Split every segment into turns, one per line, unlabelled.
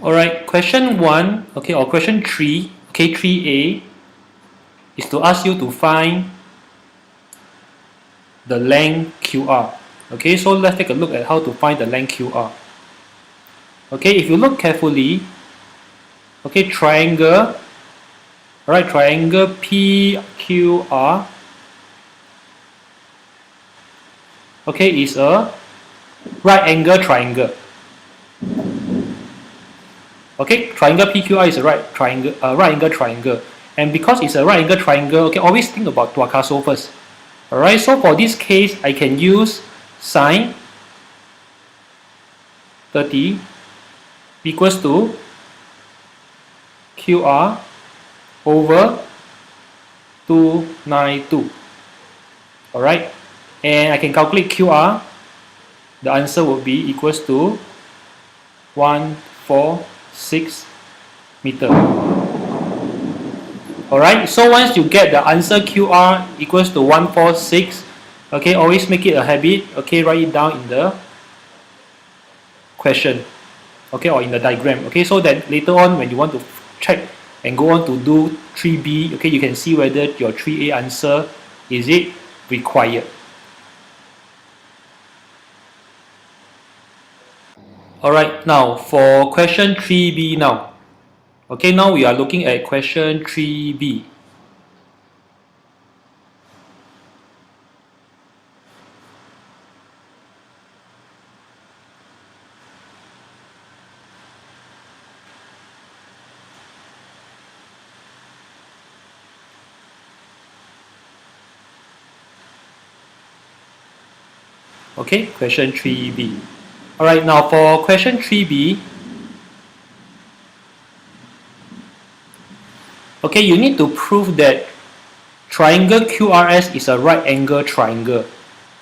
Alright, question 1, okay, or question 3, okay, 3A is to ask you to find the length QR. Okay, so let's take a look at how to find the length QR. Okay, if you look carefully, okay, triangle, right, triangle PQR, okay, is a right angle triangle. Okay, triangle PQR is a right angle triangle, and because it's a right angle triangle, okay, always think about Tuakaso first. Alright, so for this case, I can use sine 30 equals to QR over 292. Alright, and I can calculate QR. The answer will be equals to 146 meter. Alright, so once you get the answer QR equals to 146, okay, always make it a habit, okay, write it down in the question, okay, or in the diagram, okay, so that later on when you want to check and go on to do 3B, okay, you can see whether your 3A answer is it required. Alright, now for question 3B now. Okay, now we are looking at question 3B. Okay, question 3B. Alright, now for question 3B, okay, you need to prove that triangle QRS is a right angle triangle.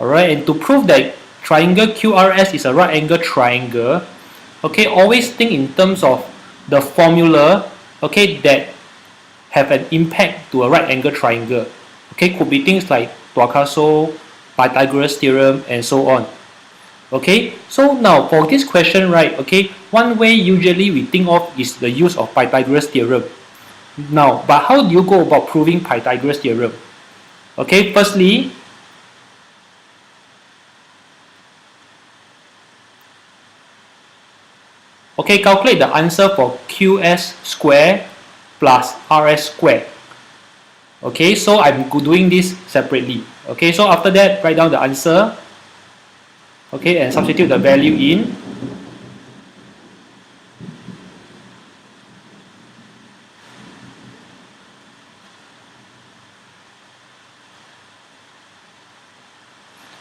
Alright, and to prove that triangle QRS is a right angle triangle, okay, always think in terms of the formula, okay, that have an impact to a right angle triangle. Okay, could be things like Tuakaso, Pythagoras theorem, and so on. Okay, so now for this question, right, okay, one way usually we think of is the use of Pythagoras theorem. Now, but how do you go about proving Pythagoras theorem? Okay, firstly, okay, calculate the answer for QS square plus RS square. Okay, so I'm doing this separately. Okay, so after that, write down the answer. Okay, and substitute the value in.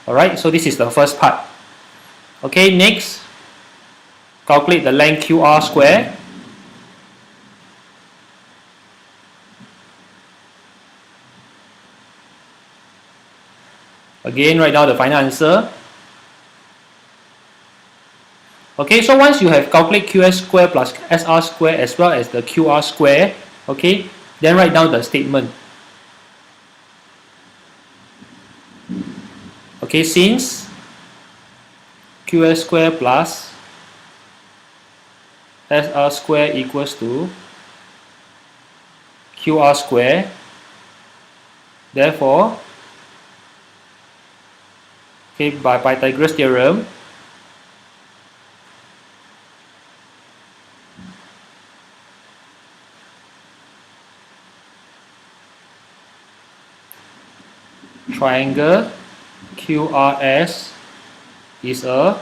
Alright, so this is the first part. Okay, next, calculate the length QR square. Again, write down the final answer. Okay, so once you have calculated QS square plus SR square as well as the QR square, okay, then write down the statement. Okay, since QS square plus SR square equals to QR square, therefore, okay, by Pythagoras theorem, triangle QRS is a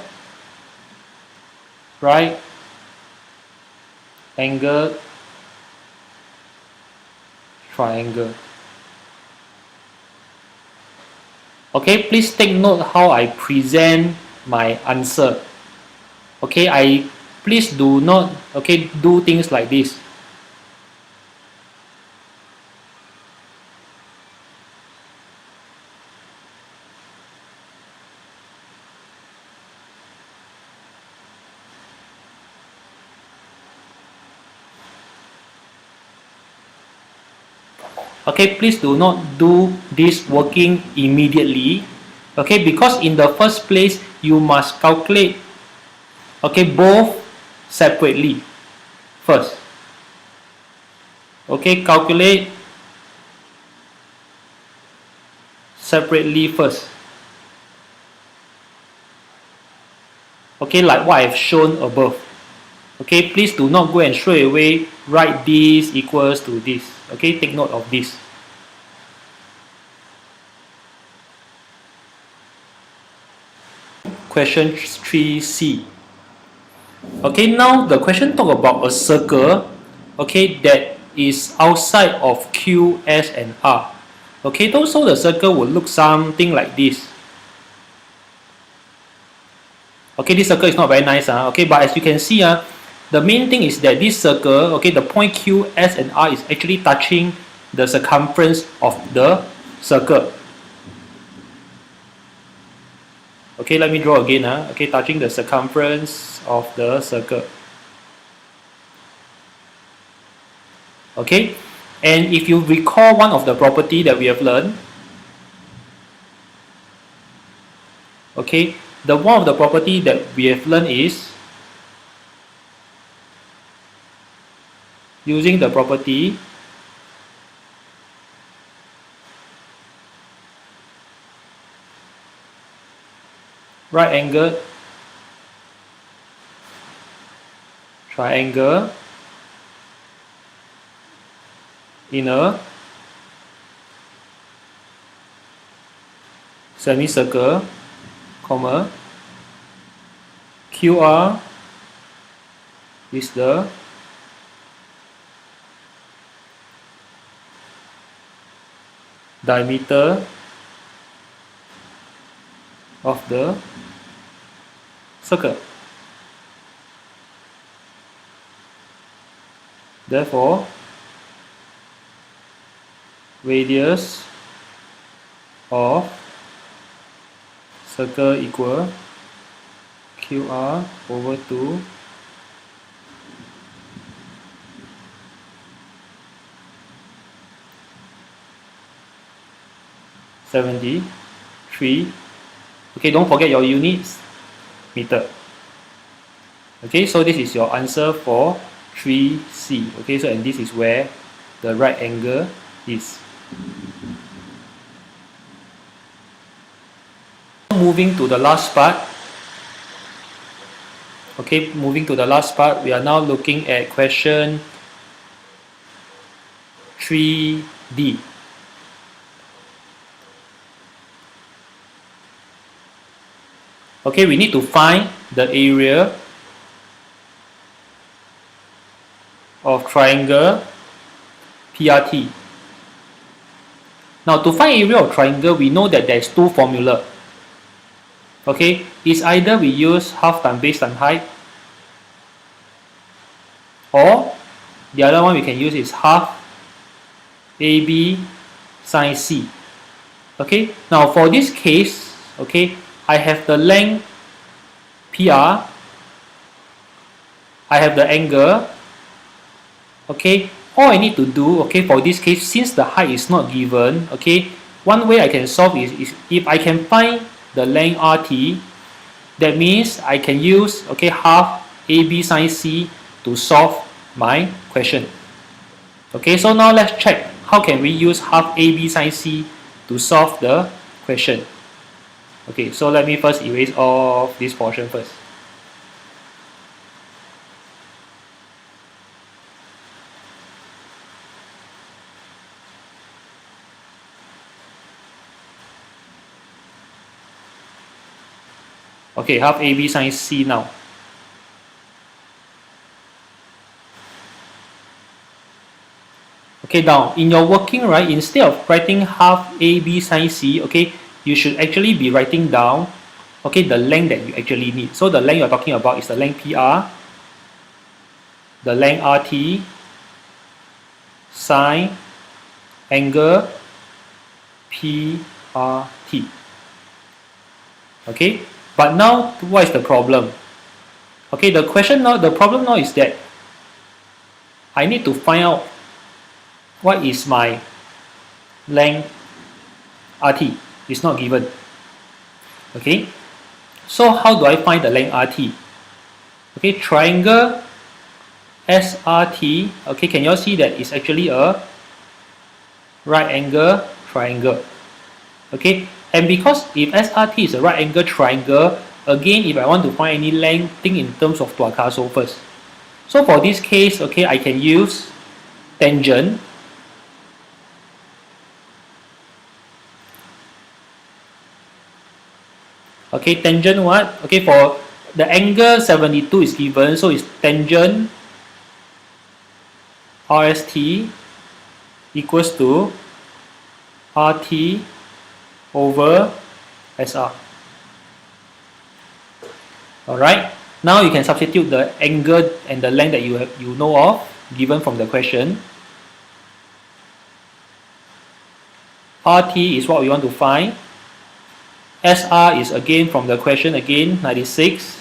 right angle triangle. Okay, please take note how I present my answer. Okay, please do not do things like this. Okay, please do not do this working immediately. Okay, because in the first place, you must calculate, okay, both separately. first. Okay, calculate separately first. Okay, like what I've shown above. Okay, please do not go and straight away write this equals to this. Okay, take note of this. Question 3C. Okay, now the question talk about a circle, okay, that is outside of Q, S, and R. Okay, so the circle will look something like this. Okay, this circle is not very nice, okay, but as you can see, the main thing is that this circle, okay, the point Q, S, and R is actually touching the circumference of the circle. Okay, let me draw again. Okay, touching the circumference of the circle. Okay, and if you recall one of the property that we have learned, okay, the one of the property that we have learned is using the property right angle triangle in a semicircle, comma, QR is the diameter of the circle. Therefore, radius of circle equal QR over 2 73. Okay, don't forget your units, meter. Okay, so this is your answer for 3C. Okay, so and this is where the right angle is. Moving to the last part. Okay, moving to the last part, we are now looking at question 3D. Okay, we need to find the area of triangle PRT. Now, to find area of triangle, we know that there is two formula. Okay, it's either we use half times base times height, or the other one we can use is half AB sine C. Okay, now for this case, okay, I have the length PR, I have the angle. Okay, all I need to do, okay, for this case, since the height is not given, okay, one way I can solve is if I can find the length RT, that means I can use, okay, half AB sine C to solve my question. Okay, so now let's check how can we use half AB sine C to solve the question. Okay, so let me first erase off this portion first. Okay, half AB sine C now. Okay, now in your working, right, instead of writing half AB sine C, okay, you should actually be writing down, okay, the length that you actually need. So the length you're talking about is the length PR, the length RT, sine, angle, PRT. Okay, but now what is the problem? Okay, the problem now is that I need to find out what is my length RT. It's not given. Okay, so how do I find the length RT? Okay, triangle SRT, okay, can you all see that it's actually a right angle triangle? Okay, and because if SRT is a right angle triangle, again, if I want to find any length, think in terms of tuakaso first. So for this case, okay, I can use tangent. Okay, tangent what? Okay, for the angle 72 is given, so it's tangent RST equals to RT over SR. Alright, now you can substitute the angle and the length that you know of given from the question. RT is what we want to find. SR is again from the question again, 96.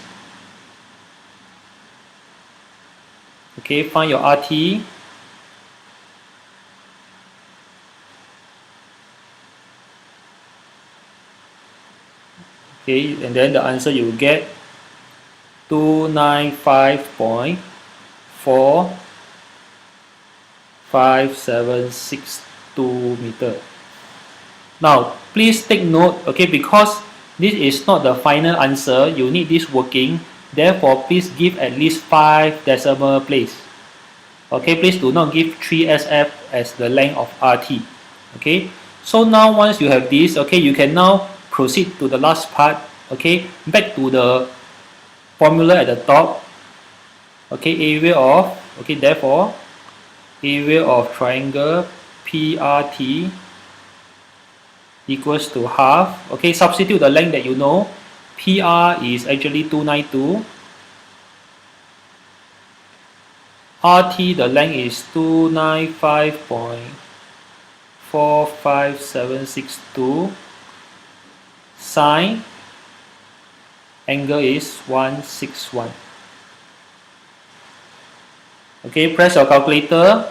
Okay, find your RT. Okay, and then the answer you will get 295.45762 meter. Now, please take note, okay, because this is not the final answer, you need this working. Therefore, please give at least 5 decimal place. Okay, please do not give 3SF as the length of RT. Okay, so now once you have this, okay, you can now proceed to the last part. Okay, back to the formula at the top. Okay, area of, okay, therefore, area of triangle PRT equals to half. Okay, substitute the length that you know. PR is actually 292. RT, the length is 295.45762. Sine angle is 161. Okay, press your calculator.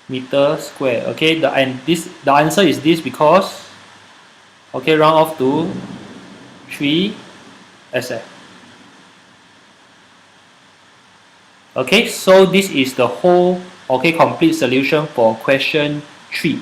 Meter square. Okay, the answer is this because, okay, round off to 3 SF. Okay, so this is the whole, okay, complete solution for question 3.